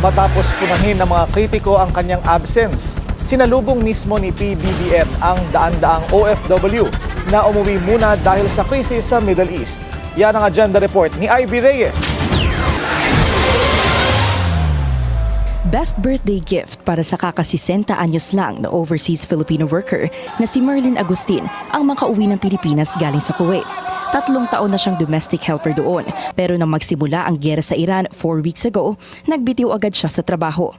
Matapos punahin ng mga kritiko ang kanyang absence, sinalubong mismo ni PBBM ang daan-daang OFW na umuwi muna dahil sa krisis sa Middle East. Yan ang agenda report ni Ivy Reyes. Best birthday gift para sa kaka-60 anyos lang na overseas Filipino worker na si Merlin Agustin ang makauwi ng Pilipinas galing sa Kuwait. 3 taon na siyang domestic helper doon, pero nang magsimula ang giyera sa Iran 4 weeks ago, nagbitiw agad siya sa trabaho.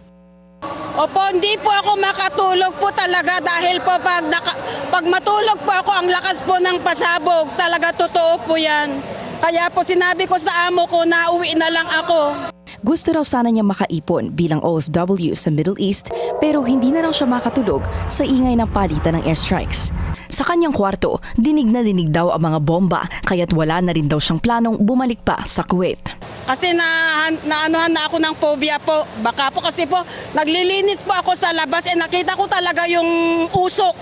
Opo, hindi po ako makatulog po talaga dahil po pag matulog po ako, ang lakas po ng pasabog. Talaga totoo po yan. Kaya po sinabi ko sa amo ko na uwi na lang ako. Gusto raw sana niya makaipon bilang OFW sa Middle East pero hindi na raw siya makatulog sa ingay ng palitan ng airstrikes. Sa kanyang kwarto, dinig na dinig daw ang mga bomba kaya't wala na rin daw siyang planong bumalik pa sa Kuwait. Kasi naanuhan na ako ng phobia po. Baka po kasi po naglilinis po ako sa labas nakita ko talaga yung usok.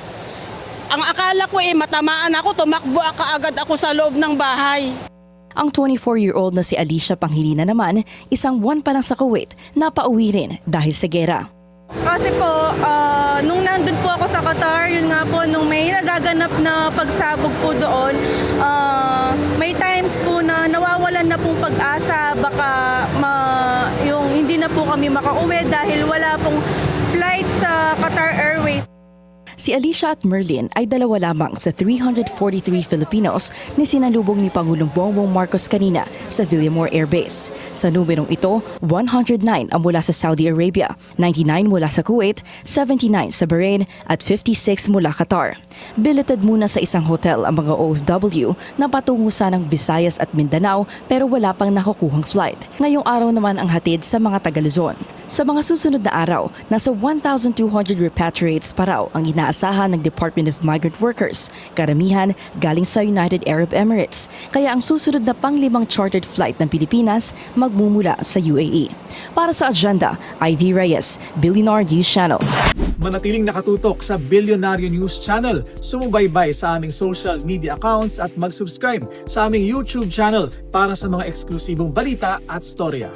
Ang akala ko matamaan ako, tumakbo kaagad ako sa loob ng bahay. Ang 24-year-old na si Alicia Panghilina naman, isang buwan pa lang sa Kuwait, napauwi rin dahil sa gera. Kasi po, nung nandun po ako sa Qatar, yun nga po, nung may nagaganap na pagsabog po doon, may times po na nawawalan na pong pag-asa, baka yung hindi na po kami makauwi dahil wala pong flight sa Qatar Airways. Si Alicia at Merlin ay dalawa lamang sa 343 Filipinos ni sinalubong ni Pangulong Bongbong Marcos kanina sa Villamor Air Base. Sa numerong ito, 109 ang mula sa Saudi Arabia, 99 mula sa Kuwait, 79 sa Bahrain at 56 mula Qatar. Billeted muna sa isang hotel ang mga OFW na patungo sanang Visayas at Mindanao pero wala pang nakukuhang flight. Ngayong araw naman ang hatid sa mga taga Luzon. Sa mga susunod na araw, nasa 1,200 repatriates pa raw ang inaasahan ng Department of Migrant Workers, karamihan galing sa United Arab Emirates. Kaya ang susunod na pang-5 chartered flight ng Pilipinas magmumula sa UAE. Para sa agenda, Ivy Reyes, Billionaire News Channel. Manatiling nakatutok sa Billionaire News Channel. Sumubaybay sa aming social media accounts at mag-subscribe sa aming YouTube channel para sa mga eksklusibong balita at storya.